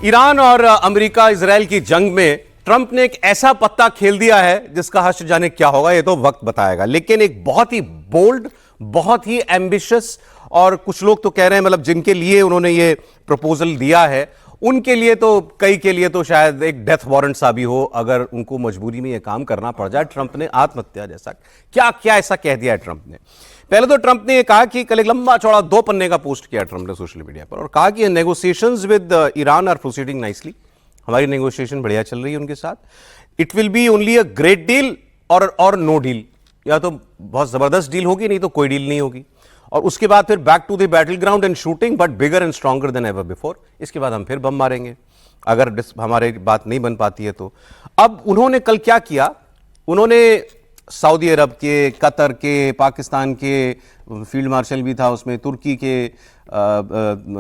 Iran और America Israel की जंग में ट्रंप ने एक ऐसा पत्ता खेल दिया है जिसका हश्र जाने क्या होगा, ये तो वक्त बताएगा। लेकिन एक बहुत ही बोल्ड, बहुत ही एम्बिशियस, और कुछ लोग तो कह रहे हैं मतलब जिनके लिए उन्होंने ये प्रपोजल दिया है उनके लिए तो, कई के लिए तो शायद एक डेथ वारंट सा भी हो अगर उनको मजबूरी में ये काम करना पड़ जाए। ट्रंप ने आत्महत्या जैसा क्या क्या ऐसा कह दिया है ट्रंप ने। पहले तो ट्रंप ने ये कहा कि कल एक लंबा चौड़ा 2 पन्ने का पोस्ट किया ट्रंप ने सोशल मीडिया पर, और कहा कि negotiations with Iran are proceeding nicely. हमारी नेगोशिएशन बढ़िया चल रही है उनके साथ। It will be only a great deal और नो डील, या तो बहुत जबरदस्त डील होगी नहीं तो कोई डील नहीं होगी। और उसके बाद फिर back to the battle ground and shooting, but bigger and stronger than ever before. इसके बाद हम फिर बम मारेंगे अगर हमारी बात नहीं बन पाती है तो। अब उन्होंने कल क्या किया, उन्होंने सऊदी अरब के, कतर के, पाकिस्तान के फील्ड मार्शल भी था उसमें, तुर्की के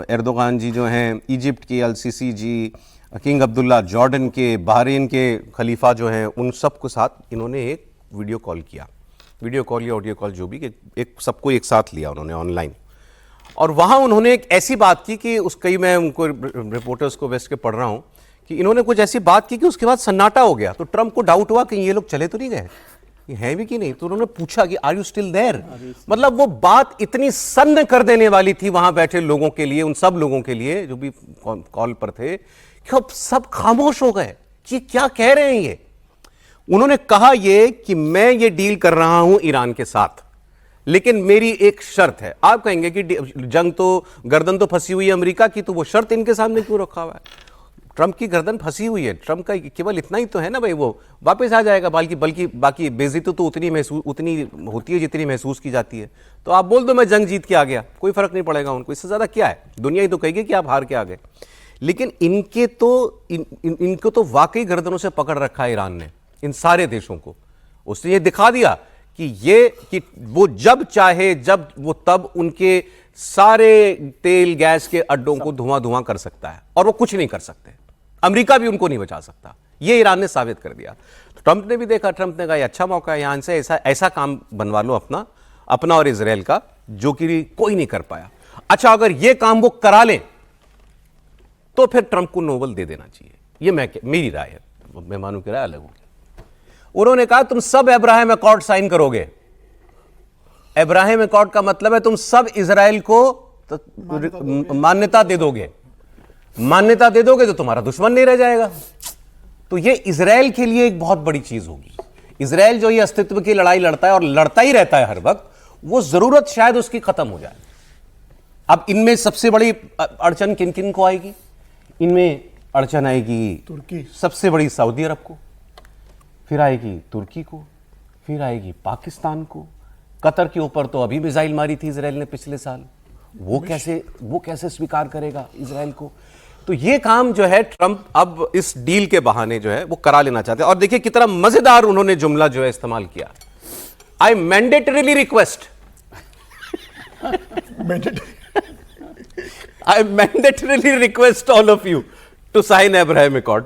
एर्दोगान जी जो हैं, इजिप्ट के अल-सीसी जी, किंग अब्दुल्ला जॉर्डन के, बहरीन के खलीफा जो हैं, उन सब के साथ इन्होंने एक वीडियो कॉल किया, वीडियो कॉल या ऑडियो कॉल जो भी, एक सबको एक साथ लिया उन्होंने ऑनलाइन। और वहाँ उन्होंने एक ऐसी बात की कि उस कई मैं उनको रिपोर्टर्स को वेस्ट के पढ़ रहा हूँ कि इन्होंने कुछ ऐसी बात की कि उसके बाद सन्नाटा हो गया। तो ट्रंप को डाउट हुआ कि ये लोग चले तो नहीं गए, ये हैं भी कि नहीं। तो उन्होंने पूछा कि आर यू स्टिल देयर। मतलब वो बात इतनी सन्न कर देने वाली थी वहां बैठे लोगों के लिए, उन सब लोगों के लिए जो भी कॉल पर थे, कि अब सब खामोश हो गए कि क्या कह रहे हैं ये। उन्होंने कहा ये कि मैं ये डील कर रहा हूं ईरान के साथ, लेकिन मेरी एक शर्त है। आप कहेंगे कि जंग तो, गर्दन तो फंसी हुई है अमेरिका की, तो वो शर्त इनके सामने क्यों रखा हुआ है। ट्रंप की गर्दन फंसी हुई है, ट्रंप का केवल इतना ही तो है ना भाई, वो वापस आ जाएगा, बल्कि बाकी बेइज्जती तो उतनी होती है जितनी महसूस की जाती है। तो आप बोल दो मैं जंग जीत के आ गया, कोई फर्क नहीं पड़ेगा उनको, इससे ज्यादा क्या है। दुनिया ही तो कहेगी कि आप हार के आ गए। लेकिन इनको तो वाकई गर्दनों से पकड़ रखा है ईरान ने, इन सारे देशों को। उसने ये दिखा दिया कि वो जब चाहे, जब वो तब उनके सारे तेल गैस के अड्डों को धुआं कर सकता है, और वो कुछ नहीं कर सकते। अमेरिका भी उनको नहीं बचा सकता, ये ईरान ने साबित कर दिया। तो ट्रंप ने भी देखा, ट्रंप ने कहा अच्छा मौका है, यहां से ऐसा काम बनवा लो अपना और इजराइल का, जो कि कोई नहीं कर पाया। अच्छा, अगर ये काम वो करा लें तो फिर ट्रंप को नोबेल दे देना चाहिए, ये मेरी राय है, मेहमानों की राय अलग होगी। उन्होंने कहा तुम सब अब्राहम अकॉर्ड साइन करोगे। अब्राहम अकॉर्ड का मतलब है तुम सब इजराइल को मान्यता दे दोगे। मान्यता दे दोगे तो तुम्हारा दुश्मन नहीं रह जाएगा। तो ये इजराइल के लिए एक बहुत बड़ी चीज होगी। इजराइल जो ये अस्तित्व की लड़ाई लड़ता है और लड़ता ही रहता है हर वक्त, वो जरूरत शायद उसकी खत्म हो जाए। अब इनमें सबसे बड़ी अड़चन किन किन को आएगी? इनमें अड़चन आएगी तुर्की, सबसे बड़ी सऊदी अरब को, फिर आएगी तुर्की को, फिर आएगी पाकिस्तान को। कतर के ऊपर तो अभी मिसाइल मारी थी इजराइल ने पिछले साल, वो कैसे स्वीकार करेगा इजराइल को। तो ये काम जो है ट्रंप अब इस डील के बहाने जो है वो करा लेना चाहते हैं। और देखिए कितना मजेदार उन्होंने जुमला जो है इस्तेमाल किया, I mandatorily request, I mandatorily request all of you to sign Abraham Accord.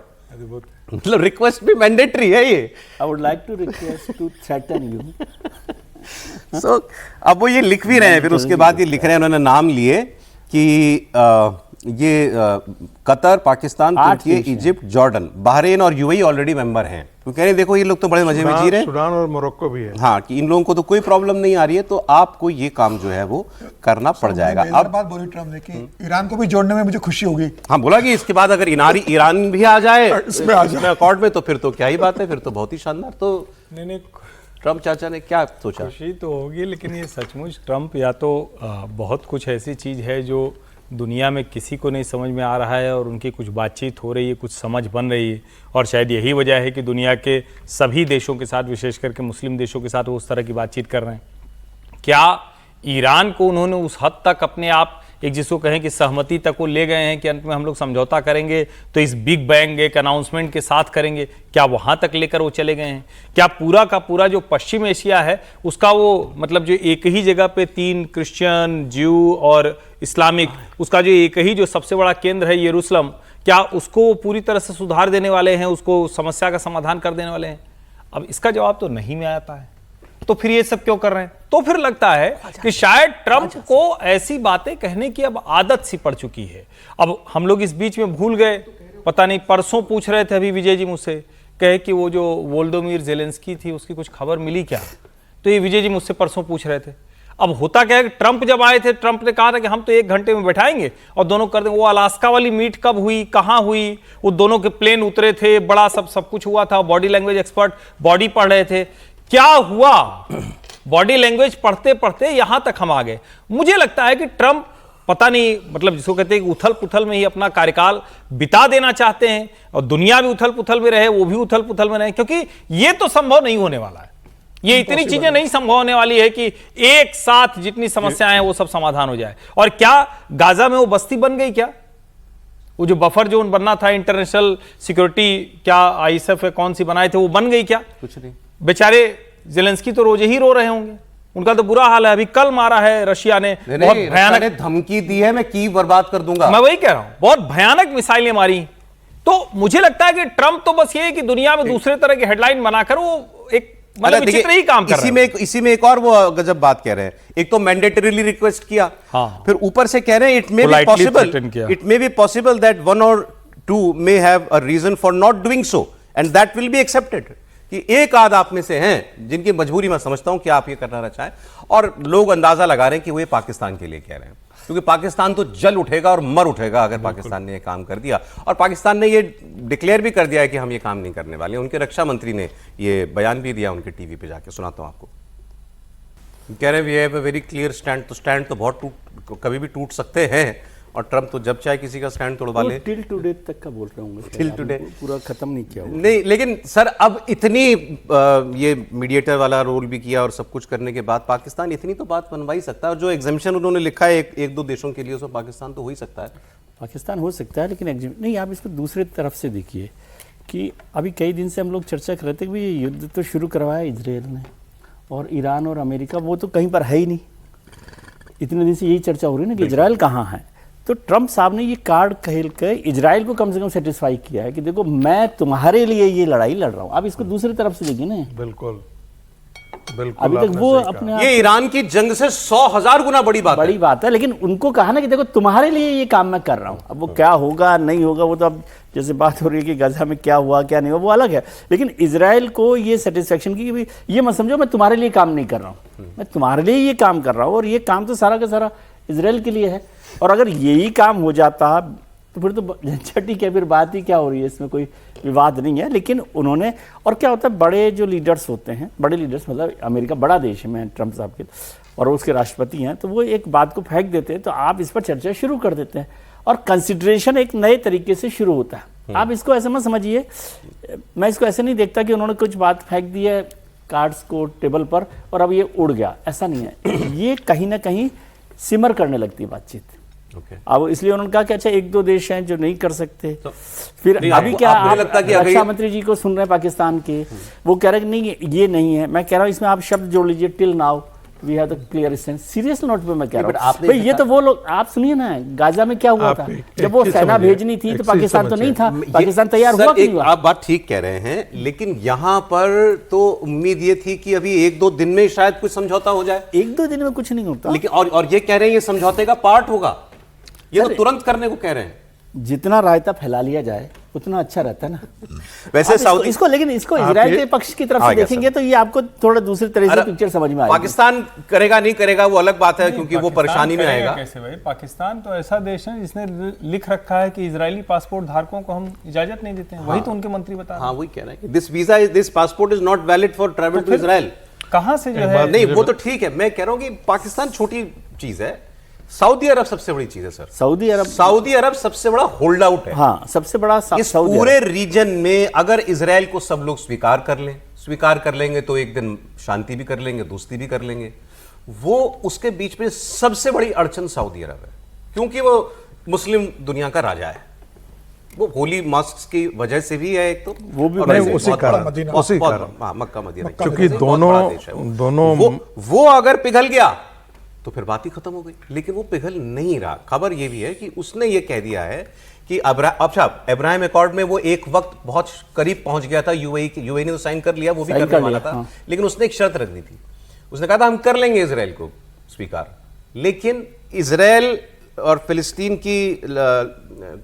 मतलब रिक्वेस्ट भी मैंडेटरी है ये। I would like to request to threaten you. So अब वो ये लिख भी रहे हैं, फिर उसके बाद ये लिख रहे हैं, उन्होंने नाम लिए कि ये कतर, पाकिस्तान, तुर्की, इजिप्ट, जॉर्डन, बहरीन और यूएई ऑलरेडी मेंबर हैं। तो कह रहे हैं देखो ये लोग तो बड़े मजे में जी रहे हैं, सूडान और मोरक्को भी है। हाँ, कि इन लोगों को तो कोई प्रॉब्लम नहीं आ रही है, तो आपको ये काम जो है वो करना पड़ जाएगा। अब बात बोली ट्रंप ने कि ईरान को भी जोड़ने में मुझे खुशी होगी। हाँ, बोला कि इसके बाद अगर ईरान भी आ जाए इसमें अकॉर्ड में, तो फिर तो क्या ही बात है, फिर तो बहुत ही शानदार। तो नहीं, ट्रंप चाचा ने क्या सोचा? खुशी तो होगी, लेकिन ये सचमुच ट्रंप या तो बहुत कुछ ऐसी चीज है जो दुनिया में किसी को नहीं समझ में आ रहा है, और उनकी कुछ बातचीत हो रही है, कुछ समझ बन रही है, और शायद यही वजह है कि दुनिया के सभी देशों के साथ, विशेष करके मुस्लिम देशों के साथ वो उस तरह की बातचीत कर रहे हैं। क्या ईरान को उन्होंने उस हद तक अपने आप, एक जिसको कहें कि सहमति तक वो ले गए हैं कि अंत में हम लोग समझौता करेंगे तो इस बिग बैंग एक अनाउंसमेंट के साथ करेंगे, क्या वहां तक लेकर वो चले गए हैं? क्या पूरा का पूरा जो पश्चिम एशिया है उसका वो, मतलब जो एक ही जगह पे 3 क्रिश्चियन, ज्यू और इस्लामिक, उसका जो एक ही जो सबसे बड़ा केंद्र है यरूशलेम, क्या उसको वो पूरी तरह से सुधार देने वाले हैं, उसको समस्या का समाधान कर देने वाले हैं? अब इसका जवाब तो नहीं में आता है। तो फिर ये सब क्यों कर रहे हैं? तो फिर लगता है कि शायद ट्रंप को ऐसी बातें कहने की अब आदत सी पड़ चुकी है। अब हम लोग इस बीच में भूल गए पता नहीं परसों पूछ रहे थे अभी विजय जी मुझसे, कहे कि वो जो वोल्डोमिर जेलेंस्की थी उसकी कुछ खबर मिली क्या? तो ये विजय जी मुझसे परसों पूछ रहे थे। अब होता क्या है कि ट्रंप जब आए थे, ट्रंप ने कहा था कि हम तो 1 घंटे में बैठाएंगे और दोनों कर देंगे। वो अलास्का वाली मीट कब हुई, कहाँ हुई, वो दोनों के प्लेन उतरे थे, बड़ा सब कुछ हुआ था, बॉडी लैंग्वेज एक्सपर्ट बॉडी पढ़ रहे थे। क्या हुआ? बॉडी लैंग्वेज पढ़ते पढ़ते यहां तक हम आ गए। मुझे लगता है कि ट्रंप पता नहीं, मतलब जिसको कहते हैं कि उथल पुथल में ही अपना कार्यकाल बिता देना चाहते हैं और दुनिया भी उथल पुथल में रहे, वो भी उथल पुथल में रहे, क्योंकि ये तो संभव नहीं होने वाला है। ये इतनी चीजें नहीं संभव होने वाली है कि एक साथ जितनी समस्याएं हैं वो सब समाधान हो जाए। और क्या गाजा में वो बस्ती बन गई क्या? वो जो बफर जोन बनना था, इंटरनेशनल सिक्योरिटी क्या आईएसएफ कौन सी बनाए थे, वो बन गई क्या? कुछ नहीं। बेचारे जेलेंस्की तो रोज ही रो रहे होंगे, उनका तो बुरा हाल है। अभी कल मारा है रशिया ने, बहुत भयानक धमकी दी है, मैं कीव बर्बाद कर दूंगा। मैं वही कह रहा हूं, बहुत भयानक मिसाइलें मारी। तो मुझे लगता है कि ट्रंप तो बस ये है कि दुनिया में दूसरे तरह की हेडलाइन बनाकर वो एक मतलब विचित्र ही काम कर रहे हैं। इसी में एक और वो गजब बात कह रहे हैं। एक तो मैंडेटरीली रिक्वेस्ट किया, हाँ। फिर ऊपर से कह रहे हैं it may be possible that 1 or 2 may have a reason for not doing so and that will be accepted. कि एक आध आप में से हैं जिनकी मजबूरी मैं समझता हूं कि आप ये करना चाहें, और लोग अंदाजा लगा रहे हैं कि वो ये पाकिस्तान के लिए कह रहे हैं, क्योंकि पाकिस्तान तो जल उठेगा और मर उठेगा अगर पाकिस्तान ने ये काम कर दिया। और पाकिस्तान ने ये डिक्लेयर भी कर दिया है कि हम ये काम नहीं करने वाले। उनके रक्षा मंत्री ने ये बयान भी दिया उनके टीवी पे जाके, सुनाता हूं आपको। कह रहे हैं we have a very clear stand. तो स्टैंड तो बहुत कभी भी टूट सकते हैं, और ट्रंप तो जब चाहे किसी का स्टैंड तोड़वा ले। टिल टू डेथ तक का बोल रहे होंगे, टिल टू डेथ पूरा खत्म नहीं किया हुआ। नहीं, लेकिन सर अब इतनी ये मीडिएटर वाला रोल भी किया और सब कुछ करने के बाद पाकिस्तान इतनी तो बात बनवा ही सकता है। और जो एग्जामिशन उन्होंने लिखा है एक दो देशों के लिए, उसमें पाकिस्तान तो हो ही सकता है। पाकिस्तान हो सकता है, लेकिन नहीं, आप इसको दूसरे तरफ से देखिए कि अभी कई दिन से हम लोग चर्चा कर रहे थे कि ये युद्ध तो शुरू करवाया इजराइल ने, और ईरान और अमेरिका वो तो कहीं पर है ही नहीं। इतने दिन से यही चर्चा हो रही है ना कि इजराइल कहाँ है। तो ट्रंप साहब ने ये कार्ड खेल कर इजराइल को कम से कम सेटिस्फाई किया है कि देखो मैं तुम्हारे लिए ये लड़ाई लड़ रहा हूँ। आप इसको दूसरी तरफ से देखिए ना। बिल्कुल अभी तक वो अपने ये ईरान की जंग से 100,000 गुना बड़ी बात है, लेकिन उनको कहा ना कि देखो तुम्हारे लिए ये काम मैं कर रहा हूँ। अब वो क्या होगा नहीं होगा वो तो अब जैसे बात हो रही है कि गाजा में क्या हुआ क्या नहीं हुआ वो अलग है, लेकिन इजराइल को ये सेटिस्फेक्शन की कि ये मत समझो मैं तुम्हारे लिए काम नहीं कर रहा हूँ, मैं तुम्हारे लिए ये काम कर रहा हूँ, और ये काम तो सारा का सारा इजराइल के लिए है। और अगर यही काम हो जाता तो फिर तो झंझट की फिर बात ही क्या हो रही है, इसमें कोई विवाद नहीं है। लेकिन उन्होंने, और क्या होता है बड़े जो लीडर्स होते हैं, बड़े लीडर्स मतलब अमेरिका बड़ा देश है, मैं ट्रंप साहब के और उसके राष्ट्रपति हैं, तो वो एक बात को फेंक देते हैं तो आप इस पर चर्चा शुरू कर देते हैं और कंसिडरेशन एक नए तरीके से शुरू होता है। आप इसको ऐसे मत समझिए, मैं इसको ऐसे नहीं देखता कि उन्होंने कुछ बात फेंक दी है कार्ड्स को टेबल पर और अब ये उड़ गया, ऐसा नहीं है। ये कहीं ना कहीं सिमर करने लगती है बातचीत। अब इसलिए उन्होंने कहा कि अच्छा 1-2 देश हैं जो नहीं कर सकते। फिर अभी क्या आप रक्षा मंत्री जी को सुन रहे हैं पाकिस्तान के, वो कह रहे हैं कि नहीं ये नहीं है। मैं कह रहा हूँ इसमें आप शब्द जोड़ लीजिए, till now we have the clear stand. Serious note पे मैं कह रहा हूँ भाई, ये तो वो लोग, आप सुनिए ना गाजा में क्या हुआ था जब वो सेना भेजनी थी तो पाकिस्तान तो नहीं था, पाकिस्तान तैयार हुआ कि नहीं हुआ? आप बात ठीक कह रहे हैं, लेकिन यहाँ पर तो उम्मीद ये थी कि अभी 1-2 दिन में शायद कुछ समझौता हो जाए। 1-2 दिन में कुछ नहीं होता, लेकिन और ये कह रहे हैं ये समझौते का पार्ट होगा, ये तो तुरंत करने को कह रहे हैं। जितना रायता फैला लिया जाए उतना अच्छा रहता है ना। वैसे इसको लेकिन इसको इजराइल के पक्ष की तरफ से देखेंगे तो ये आपको थोड़ा दूसरी तरह से पिक्चर समझ में आएगी। पाकिस्तान करेगा नहीं करेगा वो अलग बात है, क्योंकि वो परेशानी में आएगा। कैसे भाई, पाकिस्तान तो ऐसा देश है जिसने लिख रखा है कि इजरायली पासपोर्ट धारकों को हम इजाजत नहीं देते हैं। वही तो उनके मंत्री बता रहे हैं। हाँ, वही कह रहे हैं this passport is not valid for travel to Israel. कहां से जो है, नहीं वो तो ठीक है, मैं कह रहा हूं कि पाकिस्तान छोटी चीज है, सऊदी अरब सबसे बड़ी चीज है सर। सऊदी अरब सबसे बड़ा होल्ड आउट है। हाँ, सबसे बड़ा इस पूरे रीजन में अगर इजराइल को सब लोग स्वीकार कर लेंगे तो एक दिन शांति भी कर लेंगे, दोस्ती भी कर लेंगे। वो उसके बीच में सबसे बड़ी अड़चन सऊदी अरब है, क्योंकि वो मुस्लिम दुनिया का राजा है, वो होली मॉस्क की वजह से भी है एक तो, वो भी उसी कारण मक्का मदीना, क्योंकि दोनों वो अगर पिघल गया तो फिर बात ही खत्म हो गई। लेकिन वो पिघल नहीं रहा। खबर ये भी है कि उसने ये कह दिया है कि अब्राहम अकॉर्ड में वो एक वक्त बहुत करीब पहुंच गया था। यूएई ने तो साइन कर लिया, वो भी करने वाला था, लेकिन उसने एक शर्त रख दी थी। उसने कहा था हम कर लेंगे इजराइल को स्वीकार, लेकिन इजराइल और फिलिस्तीन की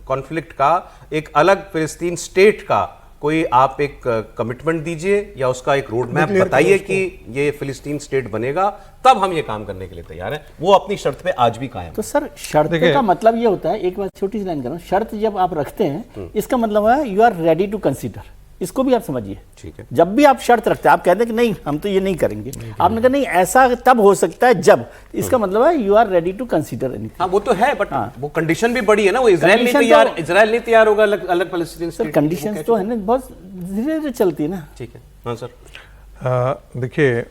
कॉन्फ्लिक्ट का एक अलग फिलिस्तीन स्टेट का कोई आप एक कमिटमेंट दीजिए या उसका एक रोड मैप बताइए कि ये फिलिस्तीन स्टेट बनेगा, तब हम ये काम करने के लिए तैयार हैं। वो अपनी शर्त पे आज भी कायम। तो सर शर्त का मतलब ये होता है, एक बात छोटी सी लाइन कर रहा हूं, शर्त जब आप रखते हैं इसका मतलब है you are ready to consider, इसको भी आप समझिए। ठीक है, जब भी आप शर्त रखते हैं, आप कहते हैं कि नहीं हम तो ये नहीं करेंगे, आपने कहा नहीं ऐसा तब हो सकता है जब, इसका मतलब है you are ready to consider anything. हाँ वो तो है, बट वो कंडीशन भी बड़ी है ना, वो इजराइल नहीं तैयार होगा अलग पैलेस्टीन स्टेट। कंडीशंस तो है ना, बहुत धीरे धीरे चलती है ना। ठीक है। हाँ सर, देखिए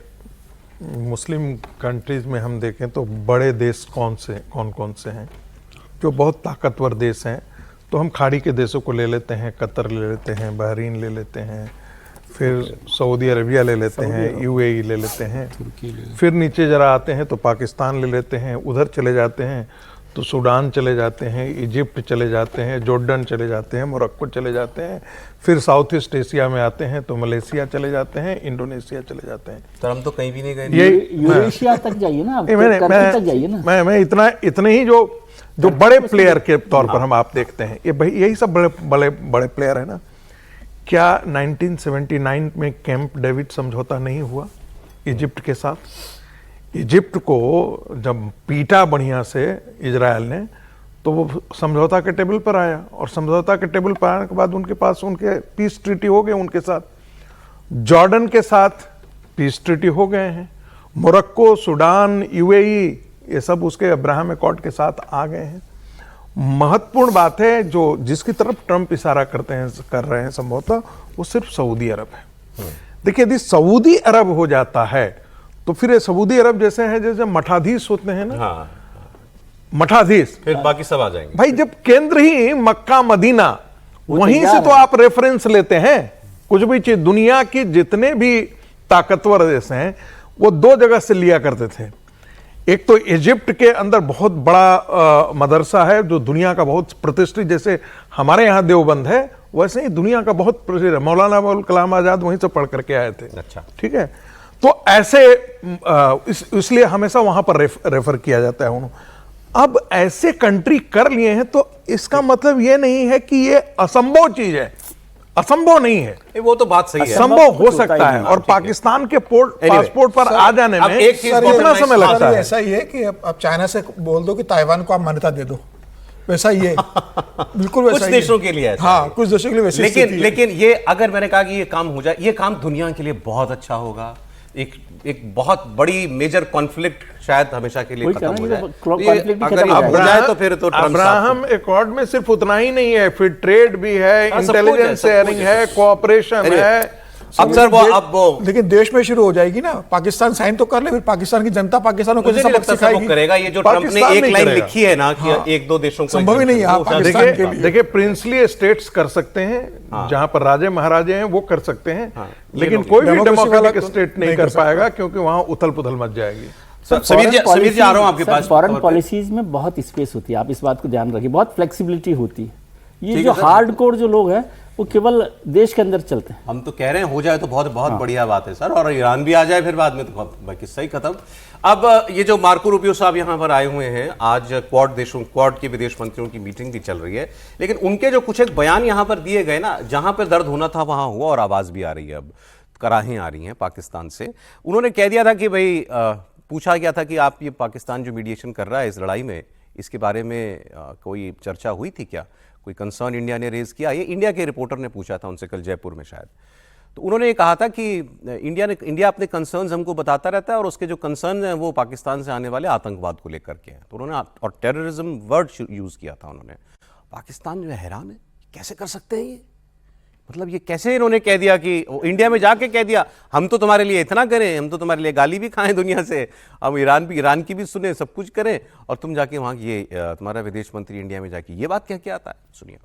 मुस्लिम कंट्रीज में हम देखें तो बड़े देश कौन कौन से हैं जो बहुत ताकतवर देश हैं, तो हम खाड़ी के देशों को ले लेते हैं, कतर ले लेते हैं, बहरीन ले लेते हैं, फिर सऊदी अरबिया ले लेते हैं, यूएई ले लेते हैं, फिर नीचे जरा आते हैं तो पाकिस्तान ले लेते हैं, उधर चले जाते हैं तो सूडान चले जाते हैं, इजिप्ट चले जाते हैं, जॉर्डन चले जाते हैं, मोरक्को चले जाते हैं, फिर साउथ ईस्ट एशिया में आते हैं तो मलेशिया चले जाते हैं, इंडोनेशिया चले जाते हैं। सर हम तो कहीं भी नहीं गए। यूरेशिया तक जाइए ना, तक जाइए ना। मैं इतने ही जो बड़े प्लेयर के तौर पर हम आप देखते हैं, ये भाई यही सब बड़े प्लेयर है ना। क्या 1979 में कैंप डेविड समझौता नहीं हुआ इजिप्ट के साथ? इजिप्ट को जब पीटा बढ़िया से इजराइल ने, तो वो समझौता के टेबल पर आया, और समझौता के टेबल पर आने के बाद उनके पास उनके पीस ट्रीटी हो गए उनके साथ। जॉर्डन के साथ पीस ट्रीटी हो गए हैं, मोरक्को, सूडान, यूएई, ये सब उसके अब्राहम अकॉर्ड के साथ आ गए हैं। महत्वपूर्ण बात है जो जिसकी तरफ ट्रंप इशारा कर रहे हैं संभवतः, वो सिर्फ सऊदी अरब है। देखिए यदि सऊदी अरब हो जाता है तो फिर ये सऊदी अरब जैसे हैं जैसे मठाधीश होते हैं ना। हाँ, मठाधीश, फिर बाकी सब आ जाएंगे। भाई जब केंद्र ही मक्का मदीना, वहीं से तो आप रेफरेंस लेते हैं कुछ भी चीज। दुनिया की जितने भी ताकतवर देश हैं वो दो जगह से लिया करते थे। एक तो इजिप्ट के अंदर बहुत बड़ा मदरसा है जो दुनिया का बहुत प्रतिष्ठित, जैसे हमारे यहाँ देवबंद है वैसे ही दुनिया का बहुत प्रसिद्ध है। मौलाना अबुल कलाम आजाद वहीं से पढ़ करके आए थे। अच्छा, ठीक है। तो ऐसे इसलिए हमेशा वहां पर रेफर किया जाता है उन्होंने। अब ऐसे कंट्री कर लिए हैं तो इसका मतलब ये नहीं है कि ये असंभव चीज है, असंभव नहीं है। वो तो बात सही है, संभव हो सकता है। और पाकिस्तान के पासपोर्ट पर आ जाने में एक चीज कितना समय लगता है। ऐसा ही है कि अब चाइना से बोल दो कि ताइवान को आप मान्यता दे दो, वैसा ही है। बिल्कुल वैसा कुछ ही है। देशों के लिए ऐसा हाँ है। कुछ देशों के लिए वैसे लेकिन ये अगर मैंने कहा कि ये काम हो जाए, ये काम दुनिया के लिए बहुत अच्छा होगा। एक बहुत बड़ी मेजर कॉन्फ्लिक्ट शायद हमेशा के लिए खत्म हो जाए। अगर हो जाए तो फिर तो अब्राहम अकॉर्ड में सिर्फ उतना ही नहीं है, फिर ट्रेड भी है, इंटेलिजेंस शेयरिंग है, कोऑपरेशन है। अब सर वो लेकिन देश में शुरू हो जाएगी ना। पाकिस्तान साइन तो कर ले, फिर पाकिस्तान की जनता पाकिस्तान को सबक सिखाएगी। करेगा ये जो ट्रंप ने एक लाइन लिखी है ना कि एक दो देशों को संभव ही नहीं है। देखिए प्रिंसली स्टेट्स कर सकते हैं, जहां पर राजे महाराजे हैं वो कर सकते हैं, लेकिन कोई भी डेमोक्रेटिक स्टेट नहीं कर पाएगा क्योंकि वहां उथल पुथल मच जाएगी। समीर जी आ रहा हूं आपके पास। फॉरेन पॉलिसीज में बहुत स्पेस होती है, आप इस बात को ध्यान रखिए, बहुत फ्लेक्सिबिलिटी होती है। ये जो हार्डकोर जो लोग हैं वो केवल देश के अंदर चलते हैं। हम तो कह रहे हैं हो जाए तो बहुत बढ़िया बात है सर, और ईरान भी आ जाए फिर बाद में तो किस्सा ही खत्म। अब ये जो मार्को रूबियो साहब यहाँ पर आए हुए हैं, आज क्वाड के विदेश मंत्रियों की मीटिंग भी चल रही है, लेकिन उनके जो कुछ एक बयान यहाँ पर दिए गए ना, जहां पर दर्द होना था वहां हुआ, और आवाज भी आ रही है, अब कराहें आ रही हैं पाकिस्तान से। उन्होंने कह दिया था कि भाई पूछा गया था कि आप ये पाकिस्तान जो मीडिएशन कर रहा है इस लड़ाई में, इसके बारे में कोई चर्चा हुई थी क्या, कोई कंसर्न इंडिया ने रेज किया? ये इंडिया के रिपोर्टर ने पूछा था उनसे कल जयपुर में शायद। तो उन्होंने ये कहा था कि इंडिया अपने कंसर्न्स हमको बताता रहता है, और उसके जो कंसर्न हैं वो पाकिस्तान से आने वाले आतंकवाद को लेकर के हैं। तो उन्होंने और टेररिज्म वर्ड यूज किया था उन्होंने। पाकिस्तान जो है हैरान है, कैसे कर सकते हैं ये, मतलब ये कैसे इन्होंने कह दिया कि इंडिया में जाके कह दिया हम तो तुम्हारे लिए इतना करें, हम तो तुम्हारे लिए गाली भी खाएं दुनिया से, हम ईरान की भी सुने, सब कुछ करें, और तुम जाके वहाँ ये तुम्हारा विदेश मंत्री इंडिया में जाके ये बात क्या आता है, सुनिए।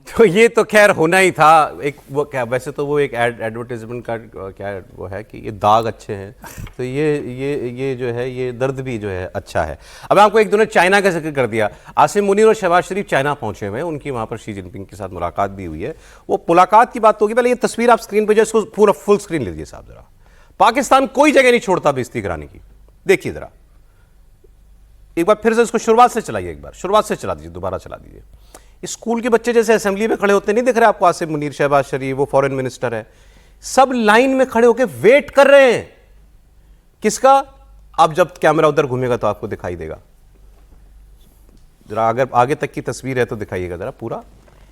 तो ये तो खैर होना ही था। एक वो क्या, वैसे तो वो एक एडवर्टाइजमेंट का क्या वो है कि ये दाग अच्छे हैं, तो ये जो है ये दर्द भी जो है अच्छा है। अब आपको एक दोनों चाइना का जिक्र कर दिया। आसिम मुनीर और शहबाज शरीफ चाइना पहुंचे हुए हैं, उनकी वहां पर शी जिनपिंग के साथ मुलाकात भी हुई है। वो मुलाकात की बात होगी, पहले ये तस्वीर आप स्क्रीन पर जो इसको पूरा फुल स्क्रीन लीजिए साहब जरा। पाकिस्तान कोई जगह नहीं छोड़ता बेइज्जती कराने की, देखिए जरा। एक बार फिर से इसको शुरुआत से चलाइए, एक बार शुरुआत से चला दीजिए, दोबारा चला दीजिए। स्कूल के बच्चे जैसे असेंबली में खड़े होते नहीं दिख रहे आपको? आसिफ मुनीर, शहबाज शरीफ, वो फॉरेन मिनिस्टर है, सब लाइन में खड़े होकर वेट कर रहे हैं। किसका? अब जब कैमरा उधर घूमेगा तो आपको दिखाई देगा। जरा अगर आगे तक की तस्वीर है तो दिखाइएगा जरा पूरा।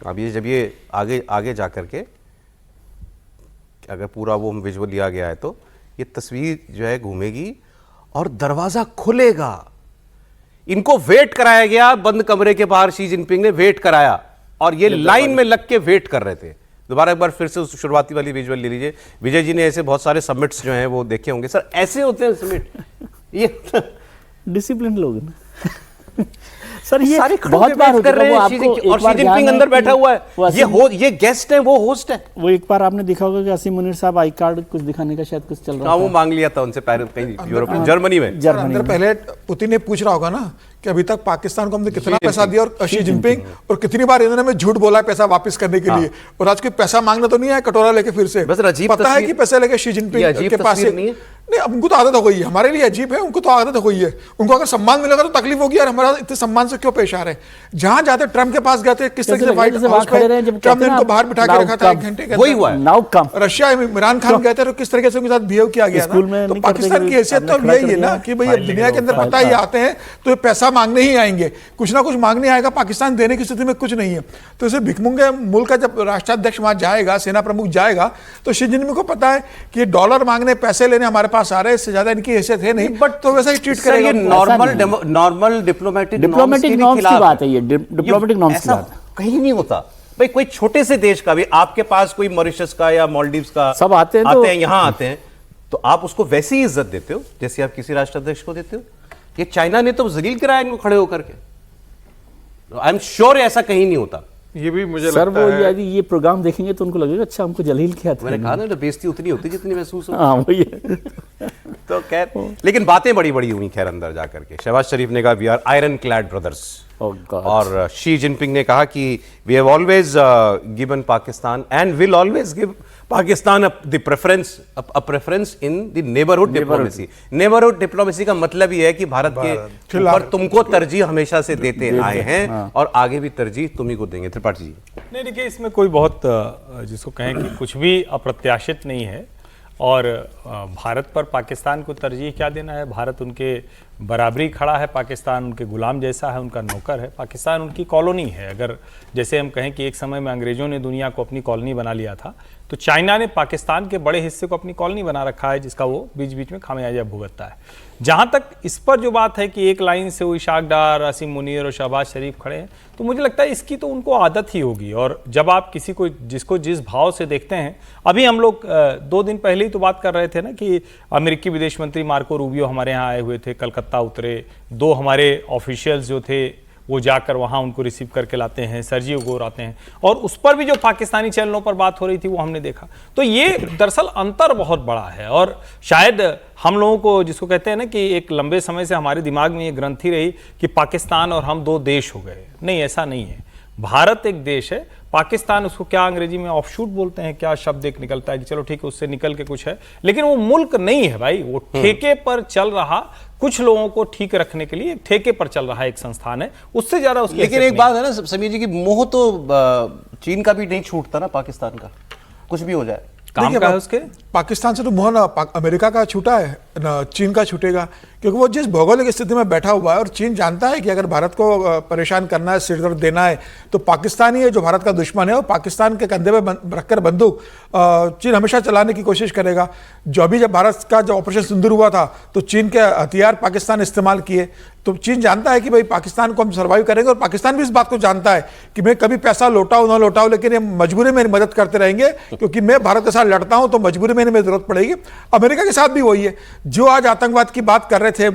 अब ये जब ये आगे आगे जा करके अगर पूरा वो विजुअल लिया गया है तो ये तस्वीर जो है घूमेगी और दरवाजा खुलेगा। इनको वेट कराया गया बंद कमरे के बाहर, शी जिनपिंग ने वेट कराया और ये लाइन में लग के वेट कर रहे थे। दोबारा एक बार फिर से उस शुरुआती वाली विजुअल ले लीजिए। विजय जी ने ऐसे बहुत सारे समिट्स जो हैं वो देखे होंगे। सर ऐसे होते हैं समिट? ये डिसिप्लिन लोग ना सर, ये सारे बहुत बार कर रहे हैं और शी जिनपिंग अंदर बैठा हुआ है। ये गेस्ट है, वो होस्ट है। वो एक बार आपने देखा होगा कि आसिम मुनीर साहब आई कार्ड कुछ दिखाने का शायद कुछ चल रहा हाँ, था। वो मांग लिया था उनसे कहीं यूरोप में, जर्मनी में। अंदर पहले पुतिन ने पूछ रहा होगा ना कि अभी तक पाकिस्तान को हमने कितना पैसा दिया और शी जिनपिंग, और कितनी बार इन्होंने हमें झूठ बोला है पैसा वापस करने के लिए। और आज कोई पैसा मांगना तो नहीं है कटोरा लेके फिर से, बस अजीब पता है तस्वीर- कि पैसे लेके शी जिनपिंग के पास नहीं है। नहीं, हमको तो आदत हो गई है, हमारे लिए अजीब है, उनको तो आदत हो गई है। उनको अगर सम्मान मिलेगा तो तकलीफ होगी यार, हमारा इतने सम्मान से क्यों पेश आ रहे हैं। जहां जाते ट्रम्प के पास गए थे, किस तरीके से व्हाइट हाउस पे ट्रम्प ने उनको बाहर बिठा के रखा था 1 घंटे के वही हुआ है। नाउ कम रशिया में इमरान खान गए थे तो किस तरीके से उनके साथ बिहेव किया गया स्कूल था। में तो नहीं करते पाकिस्तान कि की हैसियत तो अब आपने यही है खड़ा ना कर कि भाई अब दुनिया के अंदर पता ही आते हैं तो ये पैसा मांगने ही आएंगे, कुछ ना कुछ मांगने आएगा। पाकिस्तान देने की स्थिति में कुछ नहीं है। तो इसे भिखमंगे मुल्क का जब राष्ट्राध्यक्ष वहां जाएगा, सेना प्रमुख जाएगा, तो शी जिनपिंग को पता है कि ये डॉलर मांगने, पैसे लेने हमारे पास आ रहे हैं, इससे ज्यादा इनकी हैसियत है नहीं, बट तो वैसा ही ट्रीट सर ये करेगा। नॉर्मल डिप्लोमेटिक नॉर्म्स की बात है, ये डिप्लोमेटिक नॉर्म्स की बात है। कहीं नहीं होता भाई। कोई छोटे से देश का भी, आपके पास कोई मॉरिशस का या मालदीव्स का सब आते हैं यहाँ आते हैं, तो आप उसको वैसी ही इज्जत देते हो जैसे आप किसी राष्ट्राध्यक्ष को देते हो। ये चाइना ने तो जलील कराया इनको खड़े होकर के। आई एम श्योर ऐसा कहीं नहीं होता। ये भी मुझे सर लगता वो है यदि ये प्रोग्राम देखेंगे तो उनको लगेगा अच्छा हमको जलील किया था। मैंने कहा ना, बेइज्जती उतनी होती जितनी महसूस हो। हाँ वही है। तो खैर, लेकिन बातें बड़ी बड़ी हुई खैर अंदर जाकर के। शहबाज शरीफ ने कहा we are ironclad brothers, Oh God. और शी जिनपिंग ने कहा कि we have always given Pakistan and will always give Pakistan the preference in the neighbourhood diplomacy. Neighbourhood diplomacy का मतलब ही है कि भारत के ऊपर तुमको तरजीह हमेशा से देते आए हैं और आगे भी तरजीह तुम ही को देंगे। त्रिपाठी जी, नहीं देखिए, इसमें कोई बहुत जिसको कहें कि कुछ भी अप्रत्याशित नहीं है। और भारत पर पाकिस्तान को तरजीह क्या देना है? भारत उनके बराबरी खड़ा है, पाकिस्तान उनके गुलाम जैसा है, उनका नौकर है, पाकिस्तान उनकी कॉलोनी है। अगर जैसे हम कहें कि एक समय में अंग्रेजों ने दुनिया को अपनी कॉलोनी बना लिया था, तो चाइना ने पाकिस्तान के बड़े हिस्से को अपनी कॉलोनी बना रखा है, जिसका वो बीच बीच में खामियाजा भुगतता है। जहाँ तक इस पर जो बात है कि एक लाइन से वो इशाक डार, आसिम मुनीर और शहबाज शरीफ खड़े हैं, तो मुझे लगता है इसकी तो उनको आदत ही होगी। और जब आप किसी को जिसको जिस भाव से देखते हैं, अभी हम लोग 2 दिन पहले ही तो बात कर रहे थे ना कि अमेरिकी विदेश मंत्री मार्को रूबियो हमारे यहाँ आए हुए थे, कलकत्ता उतरे, 2 हमारे ऑफिशियल्स जो थे वो जाकर वहाँ उनको रिसीव करके लाते हैं, सर्जियो गोर आते हैं, और उस पर भी जो पाकिस्तानी चैनलों पर बात हो रही थी वो हमने देखा। तो ये दरअसल अंतर बहुत बड़ा है। और शायद हम लोगों को, जिसको कहते हैं ना कि एक लंबे समय से हमारे दिमाग में ये ग्रंथि रही कि पाकिस्तान और हम 2 देश हो गए। नहीं, ऐसा नहीं है। भारत एक देश है, पाकिस्तान उसको क्या अंग्रेजी में ऑफशूट बोलते हैं, क्या शब्द एक निकलता है कि चलो ठीक है उससे निकल के कुछ है, लेकिन वो मुल्क नहीं है भाई। वो ठेके पर चल रहा, कुछ लोगों को ठीक रखने के लिए ठेके पर चल रहा एक संस्थान है, उससे ज्यादा उसकी। लेकिन एक बात है ना समीर जी की, मोह तो चीन का भी नहीं छूटता ना पाकिस्तान का, कुछ भी हो जाए। काम का है उसके। पाकिस्तान से तो मोह ना अमेरिका का छूटा है ना चीन का छूटेगा, क्योंकि वो जिस भौगोलिक स्थिति में बैठा हुआ है और चीन जानता है कि अगर भारत को परेशान करना है, सिरदर्द देना है, तो पाकिस्तान ही है जो भारत का दुश्मन है। और पाकिस्तान के कंधे पे रखकर बंदूक चीन हमेशा चलाने की कोशिश करेगा। जब भारत का जो ऑपरेशन सिंदूर हुआ था तो चीन के हथियार पाकिस्तान इस्तेमाल किए। तो चीन जानता है कि भाई पाकिस्तान को हम सर्वाइव करेंगे, और पाकिस्तान भी इस बात को जानता है कि मैं कभी पैसा लौटाऊं ना लौटाऊं, लेकिन ये मजबूरी में मदद करते रहेंगे, क्योंकि मैं भारत के साथ लड़ता हूं तो मजबूरी में मेरी जरूरत पड़ेगी। अमेरिका के साथ भी वही है। जो आज आतंकवाद की बात कर रहे थे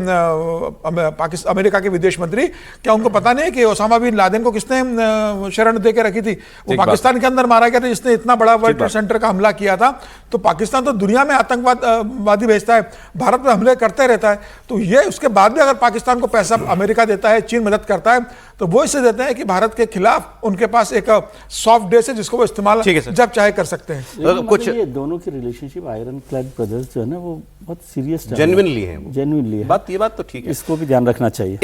अमेरिका के विदेश मंत्री, क्या उनको पता नहीं है कि ओसामा बिन लादेन को किसने शरण दे के रखी थी? वो पाकिस्तान के अंदर मारा गया था, जिसने इतना बड़ा वर्ल्ड ट्रेड सेंटर का हमला किया था। तो पाकिस्तान तो दुनिया में आतंकवादी भेजता है, भारत में हमले करते रहता है। तो ये उसके बाद भी अगर पाकिस्तान को पैसा अमेरिका देता है, चीन मदद करता है, तो वो इससे देते हैं कि भारत के खिलाफ उनके पास एक सॉफ्ट बेस है जिसको वो इस्तेमाल जब चाहे कर सकते हैं। कुछ ये दोनों की रिलेशनशिप आयरन क्लैड ब्रदर्स जो है ना, वो बहुत सीरियस जेन्युइनली है। जेन्युइनली बात, ये बात तो ठीक है, इसको भी ध्यान रखना चाहिए।